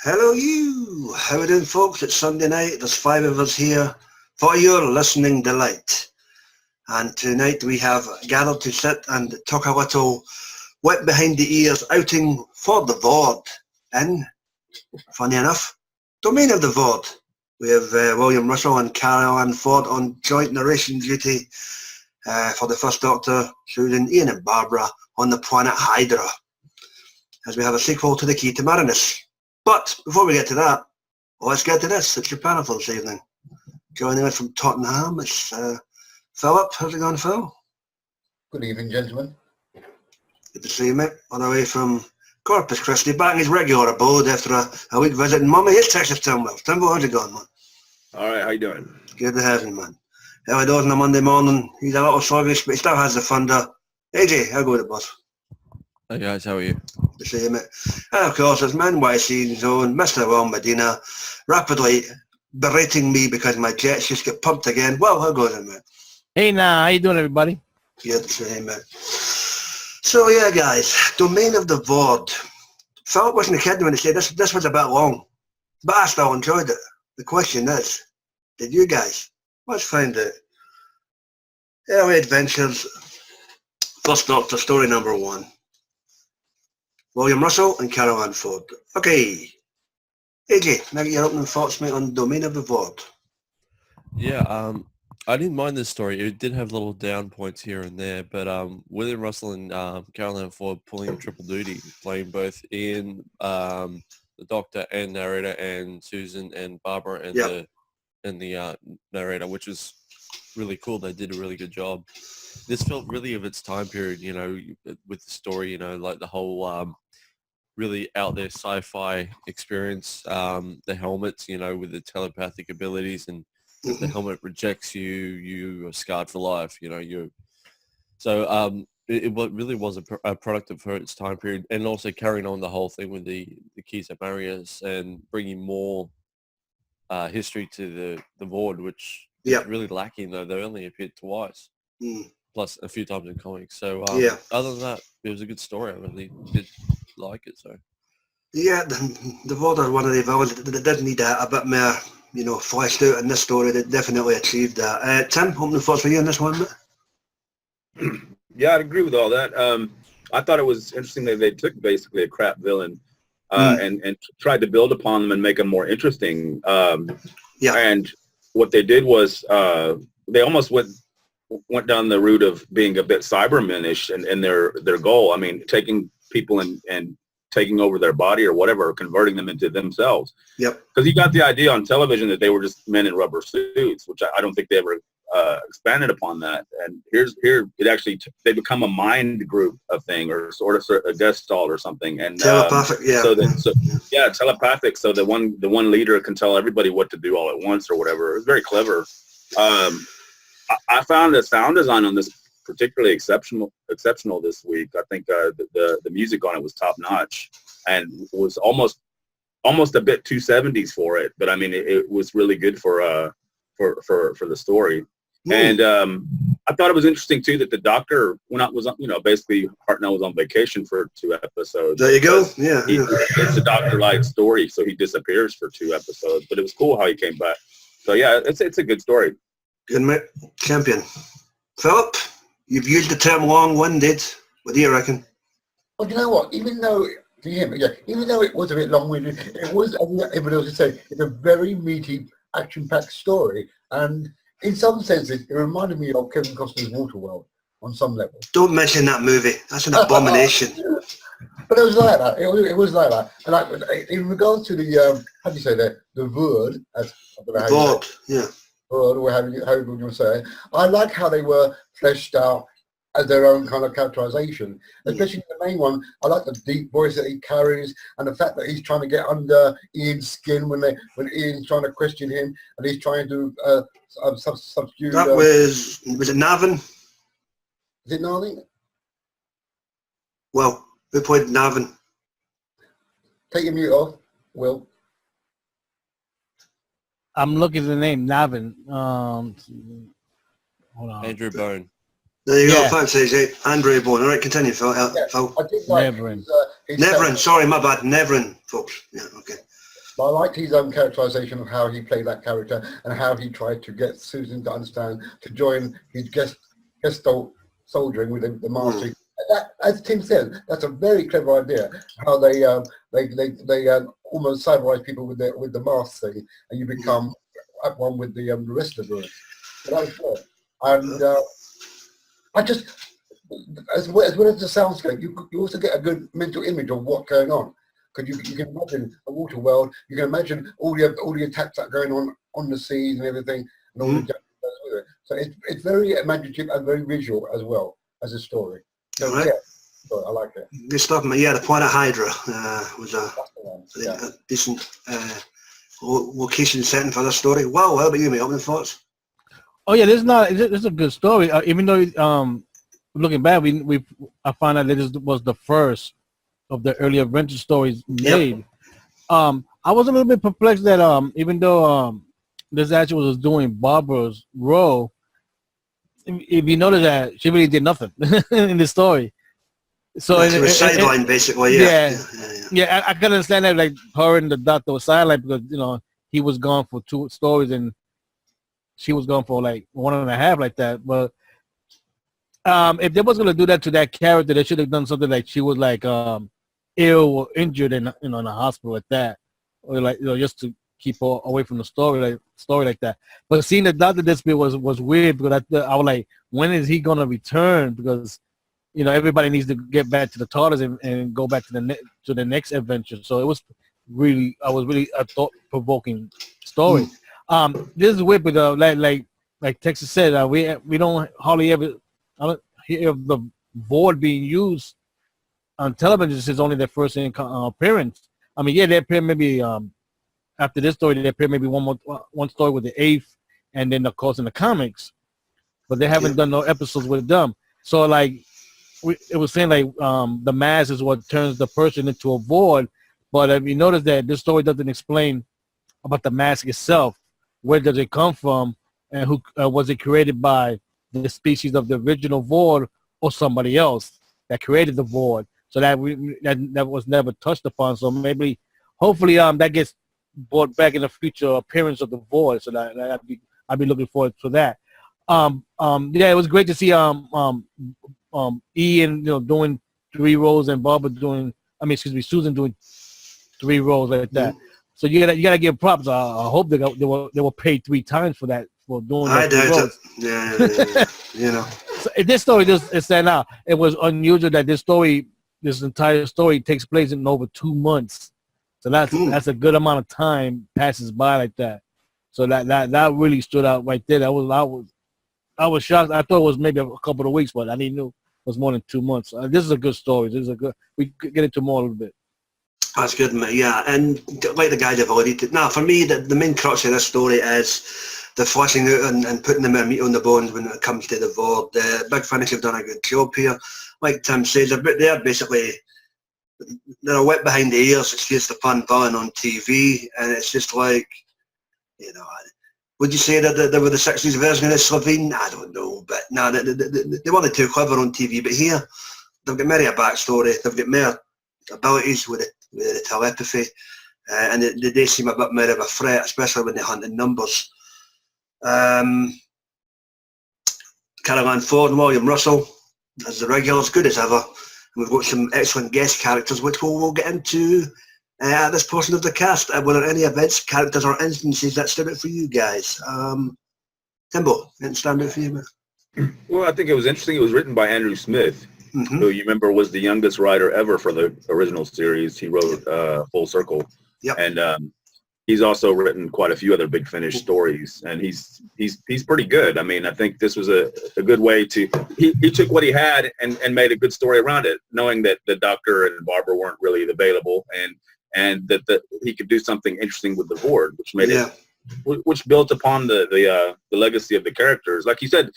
Hello you! How are we doing, folks? It's Sunday night. There's 5 of us here for your listening delight. And tonight we have gathered to sit and talk a little wet behind the ears outing for the Voord in, funny enough, Domain of the Voord. We have William Russell and Carole and Voord on joint narration duty for the First Doctor, Susan, Ian and Barbara on the planet Hydra, as we have a sequel to The Key to Marinus. But before we get to that, let's get to this. It's your panel for this evening. Joining us from Tottenham, it's Philip. How's it going, Phil? Good evening, gentlemen. Good to see you, mate. On our way from Corpus Christi, back in his regular abode after a week visiting Mummy. Here's Texas Timwell. Timwell, how's it going, man? All right, how you doing? Good to have you, man. How he does on a Monday morning. He's a little sluggish, but he still has the thunder. AJ, how goes it, boss? Hey guys, how are you? Good to see you, mate. And of course, it's Man YC's own Mr. Will Medina, rapidly berating me because my jets just get pumped again. Well, how goes it, mate? Hey, how you doing, everybody? Good to see you, mate. So yeah, guys, Domain of the Voord. Philip wasn't kidding when he said this was a bit long, but I still enjoyed it. The question is, did you guys? Let's find out. Early Adventures, First Doctor, story number 1. William Russell and Carole Ann Ford. Okay. AJ, now get your opening thoughts, mate, on Domain of the Voord. Yeah, I didn't mind this story. It did have little down points here and there, but William Russell and Carole Ann Ford pulling triple duty, playing both Ian, the Doctor and narrator, and Susan and Barbara and the narrator, which was really cool. They did a really good job. This felt really of its time period, you know, with the story, you know, like the whole really out there sci-fi experience, the helmets, you know, with the telepathic abilities, and if the helmet rejects you, you are scarred for life, you know. It really was a product of its time period, and also carrying on the whole thing with the keys of Marinus and bringing more history to the Voord, which is really lacking, though. They only appeared twice, plus a few times in comics. So other than that, it was a good story. I really did like it. So yeah, the Voord are one of the villains that did need a bit more, you know, fleshed out in this story. They definitely achieved that. Tim, opening thoughts for you on this one, mate? Yeah, I'd agree with all that. I thought it was interesting that they took basically a crap villain and tried to build upon them and make them more interesting. And what they did was they almost went down the route of being a bit Cyberman-ish in their goal. I mean, taking people and taking over their body or whatever, or converting them into themselves. Yep. Because you got the idea on television that they were just men in rubber suits, which I don't think they ever expanded upon that. And here it actually they become a mind group of thing, or sort of a guest stall or something. And telepathic, telepathic. So the one leader can tell everybody what to do all at once or whatever. It was very clever. I found the sound design on this particularly exceptional this week. I think the music on it was top notch and was almost a bit 270s for it. But I mean, it was really good for the story. And I thought it was interesting too that the Doctor basically Hartnell was on vacation for 2 episodes. There you go. Yeah. It's a Doctor-like story, so he disappears for 2 episodes. But it was cool how he came back. So yeah, it's a good story. Good, mate. Champion. Philip, you've used the term long-winded. What do you reckon? Well, you know what? Even though it was a bit long-winded, it was, as everybody else would say, it's a very meaty, action-packed story. And in some senses, it reminded me of Kevin Costner's Waterworld on some level. Don't mention that movie. That's an abomination. But it was like that. It was like that. And like, in regards to the, how do you say that? The Voord, as Voord, yeah. Voord, or however you want to say it. I like how they were fleshed out as their own kind of characterization. Especially the main one, I like the deep voice that he carries and the fact that he's trying to get under Ian's skin when Ian's trying to question him and he's trying to substitute. That was it Navin? Is it Navin? Well, who played Navin? Take your mute off, Will. I'm looking at the name, Navin. Hold on. Andrew Bone. There you go, thanks AJ. Andrew Bone. All right, continue, Phil. Nevrin. Nevrin, sorry, my bad. Nevrin, folks. Yeah, okay. But I liked his own characterization of how he played that character and how he tried to get Susan to understand to join his guest soldiering with the master. That, as Tim said, that's a very clever idea. How they almost cyberize people with the mask thing, and you become at one with the rest of the group. So that was good. And I just, as well as the soundscape, you also get a good mental image of what's going on. Because you can imagine a water world, you can imagine all the attacks that are going on the seas and everything, and all the with it. So it's very imaginative and very visual as well as a story. So Right. yeah, so I like it. Good stuff, man. Yeah, the planet Hydra was a decent location setting for this story. Wow, how about you, mate? Opening thoughts? Oh yeah, this is a good story. Even though looking back, I found out that this was the first of the early adventure stories made. I was a little bit perplexed that even though this actress was doing Barbara's role, if you notice that she really did nothing in the story. So it was sidelined, basically. Yeah. I can understand that, like her and the doctor was sidelined because he was gone for 2 stories and she was gone for like 1.5 like that. But if they was gonna do that to that character, they should have done something like she was like ill or injured in in a hospital like that, or like just to keep her away from the story like that. But seeing the doctor this bit was weird because I was like, when is he gonna return? Because everybody needs to get back to the TARDIS and go back to the next adventure. So it was really a thought-provoking story. This is weird, but like Texas said, we don't hardly ever hear of the Voord being used on television. This is only their first appearance. I mean, yeah, they appear maybe after this story, they appear maybe one story with the 8th, and then of course in the comics, but they haven't done no episodes with them. So like it was saying like the mask is what turns the person into a Voord. But if you notice that this story doesn't explain about the mask itself, where does it come from, and who was it created by, the species of the original Voord or somebody else that created the Voord? So that was never touched upon. So maybe, hopefully, that gets brought back in the future appearance of the Voord. So that I'd be looking forward to that. Yeah, it was great to see Ian doing 3 roles and Barbara Susan doing 3 roles like that. So you gotta give props. I hope they were paid 3 times for that, for doing I those 3 doubt roles. it. Yeah. So this story just stand out. It was unusual that this entire story takes place in over 2 months. So that's a good amount of time passes by like that. So that really stood out right there. I was shocked. I thought it was maybe a couple of weeks, but I didn't know it was more than 2 months. This is a good story. We could get into more a little bit. That's good, mate. Yeah, and like the guy devoted. Now, for me, the main crux of this story is the fleshing out and putting the meat on the bones when it comes to the Voord. The Big Finish have done a good job here. Like Tim says, they're basically, they're a whip behind the ears, excuse the pun, villain on TV, and it's just like, would you say that they were the 60s version of Slovene? I don't know, but no, they weren't too clever on TV. But here, they've got maybe a backstory. They've got more abilities with the telepathy, and they seem a bit more of a threat, especially when they hunt in numbers. Carole Ford and William Russell as the regulars, good as ever. And we've got some excellent guest characters, which we'll get into at this portion of the cast. Were there any events, characters, or instances that stood out for you guys? Timbo, anything stand out for you, man? Well, I think it was interesting. It was written by Andrew Smith, who you remember was the youngest writer ever for the original series. He wrote Full Circle, and he's also written quite a few other Big Finish stories, and he's pretty good. I mean, I think this was a good way to, he took what he had and made a good story around it, knowing that the Doctor and Barbara weren't really available, and that he could do something interesting with the Voord, which made it, which built upon the legacy of the characters. Like you said,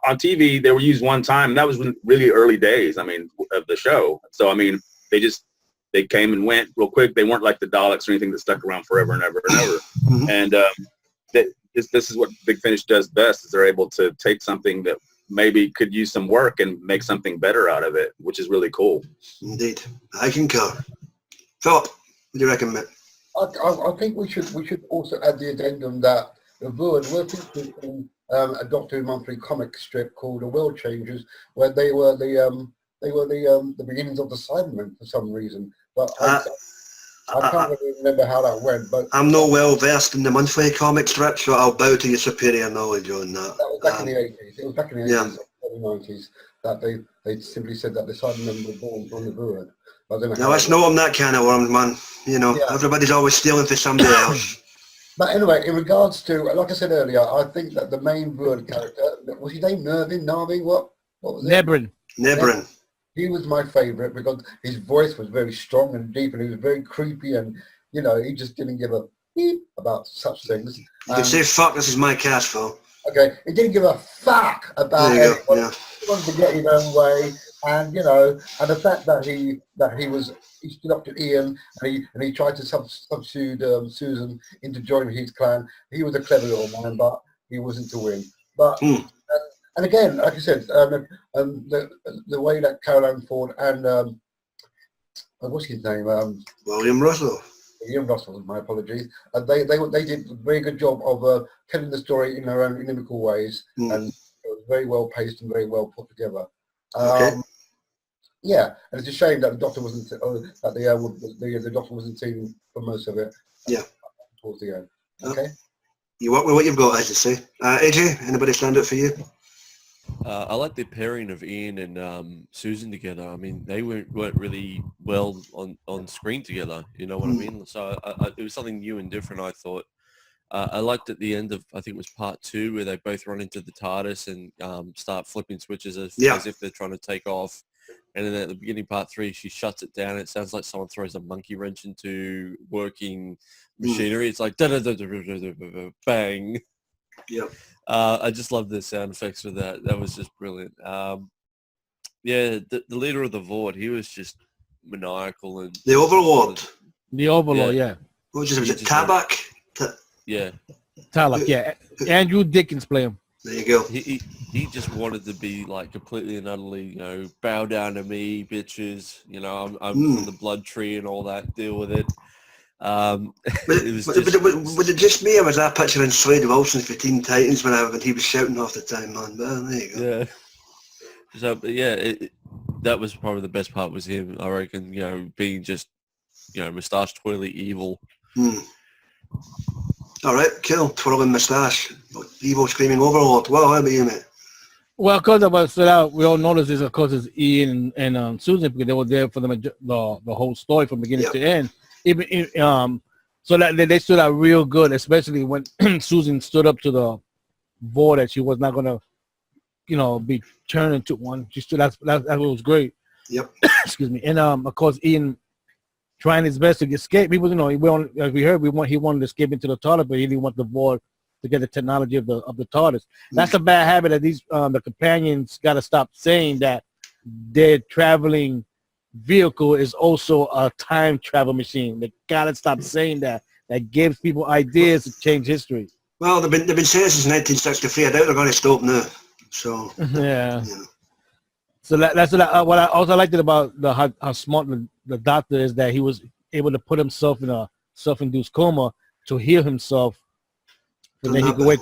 on TV they were used one time, and that was really early days, I mean, of the show. So I mean, they came and went real quick. They weren't like the Daleks or anything that stuck around forever and ever and ever. And this is what Big Finish does best, is they're able to take something that maybe could use some work and make something better out of it, which is really cool. Indeed. I concur. Philip, what do you reckon, mate? I think we should also add the addendum that the Voord were featured in a Doctor Who monthly comic strip called The World Changers, where they were the beginnings of the Cybermen for some reason. But I can't really remember how that went. But I'm not well versed in the monthly comic strip, so I'll bow to your superior knowledge on that. that was back in the 80s. It was back in the 80s, Yeah. early 90s, that they simply said that the Cybermen were born from the Voord. I don't know Now how let's know I'm that kind of worm, man. You know, Yeah. everybody's always stealing for somebody else. But anyway, in regards to, like I said earlier, I think that the main Voord character, was his name Narvin? What was it? Nebrin. Nebrin. He was my favourite because his voice was very strong and deep, and he was very creepy, and you know, he just didn't give a beep about such things. You can say, fuck, this is my cast, Phil. Okay, he didn't give a fuck about There you go, anyone. yeah. He wanted to get his own way, and you know, and the fact that he stood up to Ian, and he tried to substitute Susan into joining his clan. He was a clever little man, but he wasn't to win. But and again, like I said, the way that Caroline Ford and what's his name? William Russell. Ian Russell, my apologies. They did a very good job of telling the story in their own inimical ways, and it was very well paced and very well put together. Okay. Yeah, and it's a shame that the Doctor wasn't the Doctor wasn't seen for most of it. Yeah. Towards the end. Okay. You work with what you've got, as you say. AJ, anybody stand out for you? I like the pairing of Ian and Susan together. I mean, they weren't really well on screen together. You know what I mean? So it was something new and different, I thought. I liked at the end of, I think it was part 2, where they both run into the TARDIS and start flipping switches as if they're trying to take off. And then at the beginning, part 3, she shuts it down. It sounds like someone throws a monkey wrench into working machinery. It's like bang. Yep. I just love the sound effects for that. That was just brilliant. Yeah, the leader of the Voord, he was just maniacal and The Overlord. The Overlord, yeah. What was it? Tabak? Yeah. Talak, yeah. Andrew Dickens play him. There you go. He just wanted to be like completely and utterly, you know, bow down to me, bitches. You know, I'm from the blood tree and all that. Deal with it. Was it just me, or was that picturing Slade Wilson for Teen Titans when he was shouting off the time, man? But there you go. Yeah. So, but yeah, that was probably the best part was him, I reckon, you know, being just, you know, moustache twirly evil. All right, cool. Twirling moustache. Evil screaming Overlord. Well, how about you, mate? Well, because of us, we all noticed this, of course, it's Ian and Susan, because they were there for the whole story from beginning to end. So that they stood out real good, especially when Susan stood up to the Voord that she was not going to, you know, be turned into one. She stood. That was great. Yep. Excuse me. And of course, Ian trying his best to escape. He was, you know, as we heard, he wanted to escape into the TARDIS, but he didn't want the Voord to get the technology of the TARDIS. That's a bad habit that these the companions got to stop saying that their traveling vehicle is also a time travel machine. They got to stop saying that. That gives people ideas to change history. Well, they've been saying since 1963. I doubt they're going to stop now. So yeah. So that's what I also liked about how smart the Doctor is, that he was able to put himself in a self-induced coma to heal himself. And then he could wait.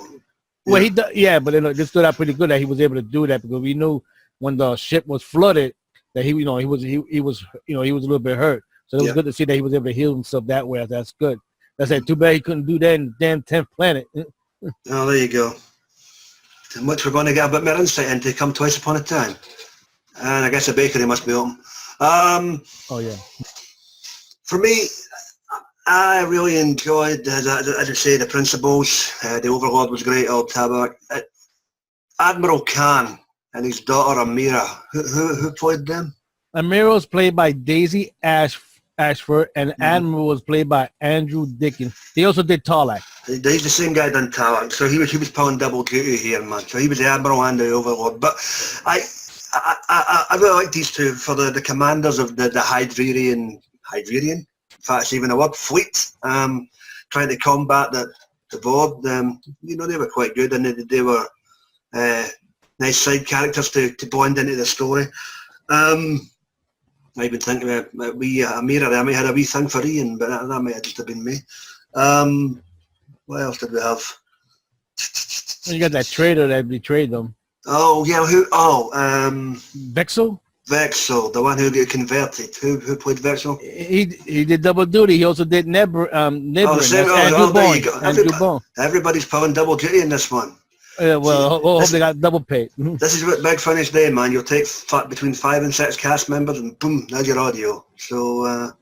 Well, but it stood out pretty good that he was able to do that, because we knew when the ship was flooded that he was a little bit hurt. So it was good to see that he was able to heal himself that way. That's good. That's it. Too bad he couldn't do that in the damn 10th planet. Oh, there you go. And which we're going to get a bit more insight into come twice upon a time. And I guess the bakery must be open. Oh, yeah. For me, I really enjoyed, as I say, the principals. The Overlord was great, old Tabak. Admiral Kaan and his daughter Amira. Who played them? Amira was played by Daisy Ashford, and Admiral was played by Andrew Dickens. He also did Tarlac. He's the same guy done Tarlac, so he was pulling double duty here, man. So he was the Admiral and the Overlord. But I really like these two for the commanders of the Hydrian. In fact, it's even a word, fleet. Trying to combat the Voord. You know, they were quite good, and they were nice side characters to blend into the story. I've been thinking about wee Amira. I may have had a wee thing for Ian, but that might have just have been me. What else did we have? You got that traitor that betrayed them. Oh yeah, who? Oh, Vexel? Vexel, the one who got converted. Who played Vexel? He did double duty. He also did Nibirin. That's Andrew there you Bourne. go. Andrew Bourne. Everybody's pulling double duty in this one. Well, hope they got double paid. This is what Big Finish Day, man. You'll take between 5 and 6 cast members and boom, there's your audio. So,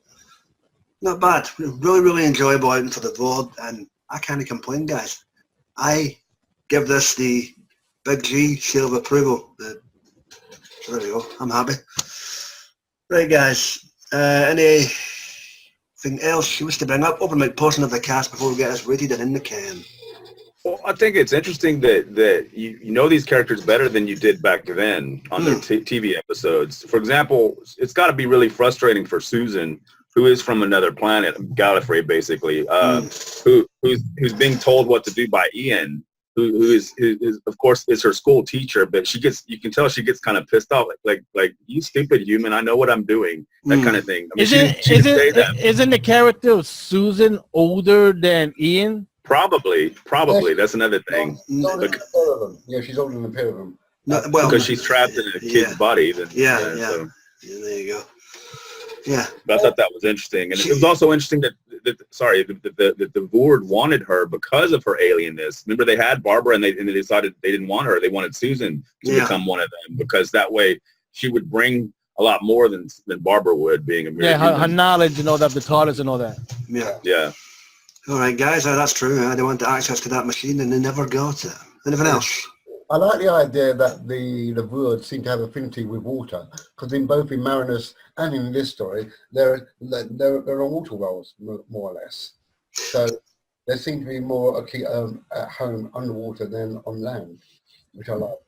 not bad. Really, really enjoyable outing for the Voord, and I can't complain, guys. I give this the big G seal of approval. So there we go. I'm happy. Right, guys. Anything else you wish to bring up? Open my portion of the cast before we get us rated and in the can. Well, I think it's interesting that you know these characters better than you did back then on their TV episodes. For example, it's got to be really frustrating for Susan, who is from another planet, Gallifrey, basically, who's being told what to do by Ian, who is of course is her school teacher, but you can tell she gets kind of pissed off, like you stupid human, I know what I'm doing, that kind of thing. I mean, isn't the character of Susan older than Ian? Probably. That's another thing. Yeah, she's older than the pair of them. No, well, because she's trapped in a kid's body. Then, yeah. So. Yeah, there you go. Yeah. But I thought that was interesting, and it was also interesting that the Voord wanted her because of her alienness. Remember, they had Barbara, and they decided they didn't want her. They wanted Susan to become one of them, because that way she would bring a lot more than Barbara would, being a her knowledge and all that, the TARDIS and all that. Yeah. All right, guys, that's true. They wanted access to that machine, and they never got it. Anything else? I like the idea that the Voord seem to have affinity with water, because in Marinus and in this story, they're on water wells, more or less. So they seem to be more at home underwater than on land, which I like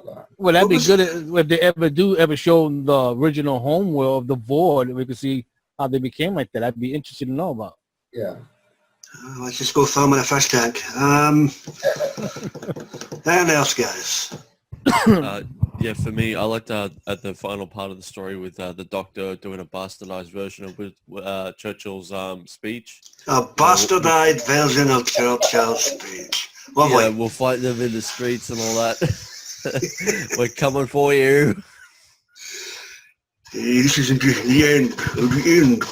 that. Well, that'd be good if they ever show the original home world of the Voord. We could see how they became like that. I'd be interested to know about. Yeah. Let's just go film in a fish tank. Anything else, guys? Yeah, for me, I liked at the final part of the story with the Doctor doing a bastardized version of Churchill's speech. A bastardized version of Churchill's speech. Lovely. Yeah, we'll fight them in the streets and all that. We're coming for you. This isn't the end. The beginning.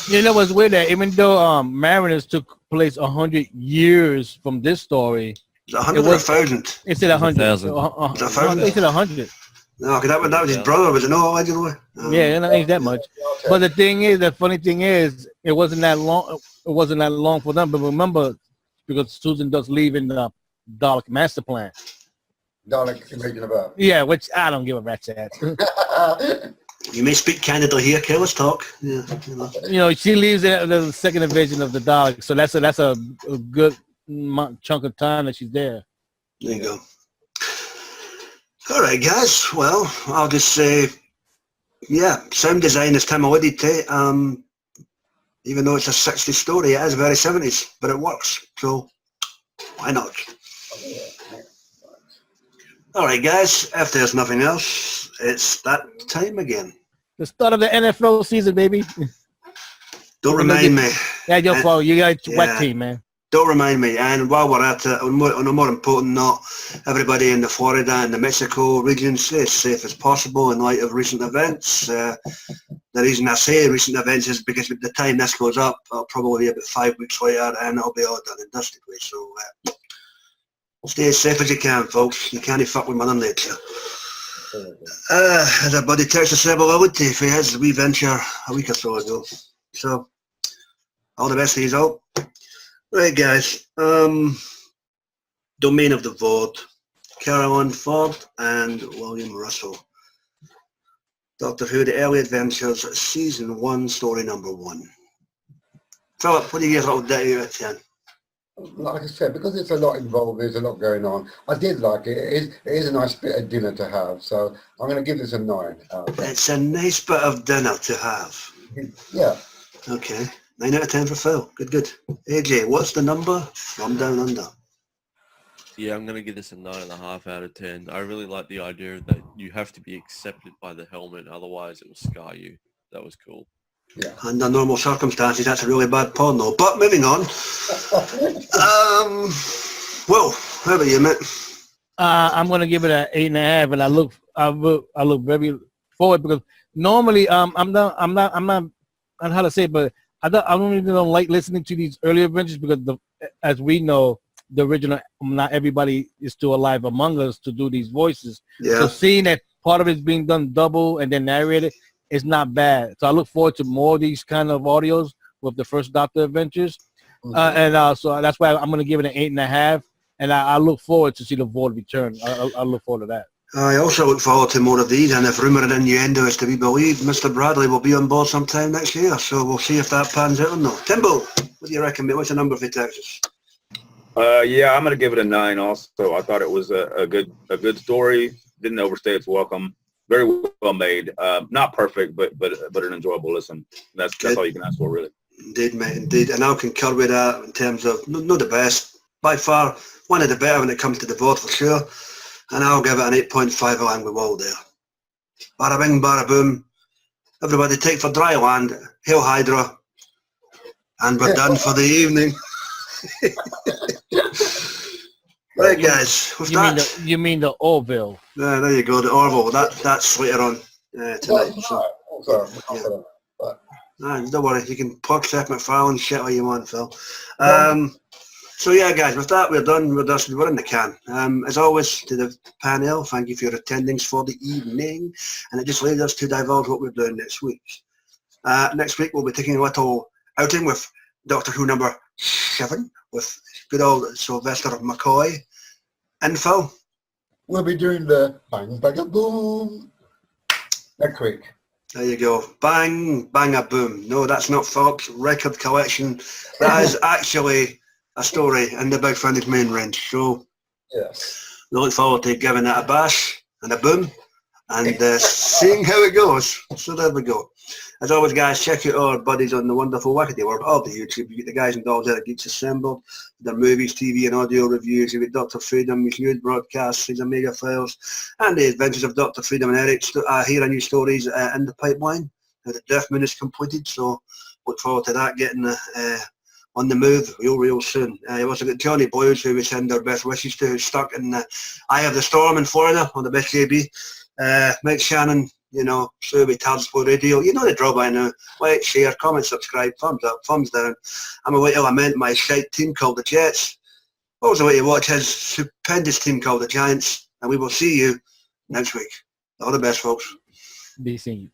You know what's weird? That even though Marinus took place 100 years from this story, 100 or 1,000? It said 100. 1,000. They said 100. No, because that was his brother, was it? No, I don't know. Yeah, it ain't that much. But the funny thing is, it wasn't that long. It wasn't that long for them. But remember, because Susan does leave in the Dalek master plan. Dalek thinking about. Yeah, which I don't give a rat's ass. You may speak candidly here, careless talk. Yeah, you know, she leaves in the second division of the Dalek, so that's a good chunk of time that she's there. There you go. All right, guys. Well, I'll just say, yeah, sound design, as Tim alluded to, even though it's a 60s story, it is very 70s, but it works. So why not? All right, guys, if there's nothing else, it's that time again. The start of the NFL season, baby. Don't remind me. Yeah, your fault. You got a wet team, man. Don't remind me. And while we're at it, on a more important note, everybody in the Florida and the Mexico regions, stay as safe as possible in light of recent events. The reason I say recent events is because by the time this goes up, it'll probably be about 5 weeks later, and it'll be all done and dusted with. So stay as safe as you can, folks. You can't fuck with Mother Nature. As a buddy texted several ability for his wee venture a week or so ago. So, all the best to you all. Right, guys. Domain of the Voord. Carole Ford and William Russell. Doctor Who, The Early Adventures, Season 1, Story Number 1. Philip, what do you give a little ditty out of 10? Like I said, because it's a lot involved, there's a lot going on. I did like it. It is a nice bit of dinner to have. So I'm going to give this a 9. It's a nice bit of dinner to have. Yeah. Okay. 9 out of 10 for Phil. Good, good. AJ, what's the number from Down Under? Yeah, I'm gonna give this a 9.5 out of 10. I really like the idea that you have to be accepted by the helmet, otherwise it will scar you. That was cool. Yeah. Under normal circumstances, that's a really bad porno. But moving on. Well, how about you, mate? I'm gonna give it an 8.5, and I look very forward because normally I'm not I don't know how to say it, but I don't like listening to these early adventures because as we know, the original, not everybody is still alive among us to do these voices. Yeah. So seeing that part of it's being done double and then narrated, it's not bad. So I look forward to more of these kind of audios with the first Doctor Adventures. So that's why I'm going to give it an 8.5. And I look forward to see the Voord return. I look forward to that. I also look forward to more of these, and if rumour and innuendo is to be believed, Mr. Bradley will be on board sometime next year, so we'll see if that pans out or not. Timbo, what do you reckon, mate? What's the number for Texas? Yeah, I'm gonna give it a 9. Also, I thought it was a good story. Didn't overstay its welcome. Very well made. Not perfect, but an enjoyable listen. That's all you can ask for, really. Indeed, mate. Indeed, and I'll concur with that in terms of not the best, by far one of the better when it comes to the Voord for sure. And I'll give it an 8.5 along with Wall there. Bada bing, bada boom. Everybody take for dry land. Hail Hydra. And we're done for the evening. Right, guys. With that, You mean the Orville? yeah, there you go. The Orville. That's later on tonight. So, don't worry. You can plug Seth MacFarlane shit all you want, Phil. So yeah, guys, with that, we're done. We're in the can. As always, to the panel, thank you for your attendance for the evening. And it just leaves us to divulge what we're doing next week. Next week, we'll be taking a little outing with Doctor Who number 7 with good old Sylvester McCoy. And Phil? We'll be doing the bang, bang, a boom next week. There you go. Bang, bang, a boom. No, that's not Philip's record collection. That is actually a story in the Big Finish main range. So yes, we look forward to giving it a bash and a boom and seeing how it goes. So there we go. As always, guys, check out our buddies on the wonderful Wickedy world of the YouTube. You get the guys and dolls there at Geeks Assembled, their movies, TV and audio reviews. You get Dr. Freedom, his news broadcasts, his Omega Files, and the adventures of Dr. Freedom and Eric. Here are new stories in the pipeline. The Death Moon is completed, so look forward to that getting on the move real soon. You also got Johnny Blues, who we send our best wishes to, who's stuck in the eye of the storm in Florida on the best JB. Mike Shannon, you know, so we TARDIS Radio. You know the drill by now. Like, share, comment, subscribe, thumbs up, thumbs down. I'm away to lament my shite team called the Jets. Also away to watch his stupendous team called the Giants. And we will see you next week. All the best, folks. Be seen.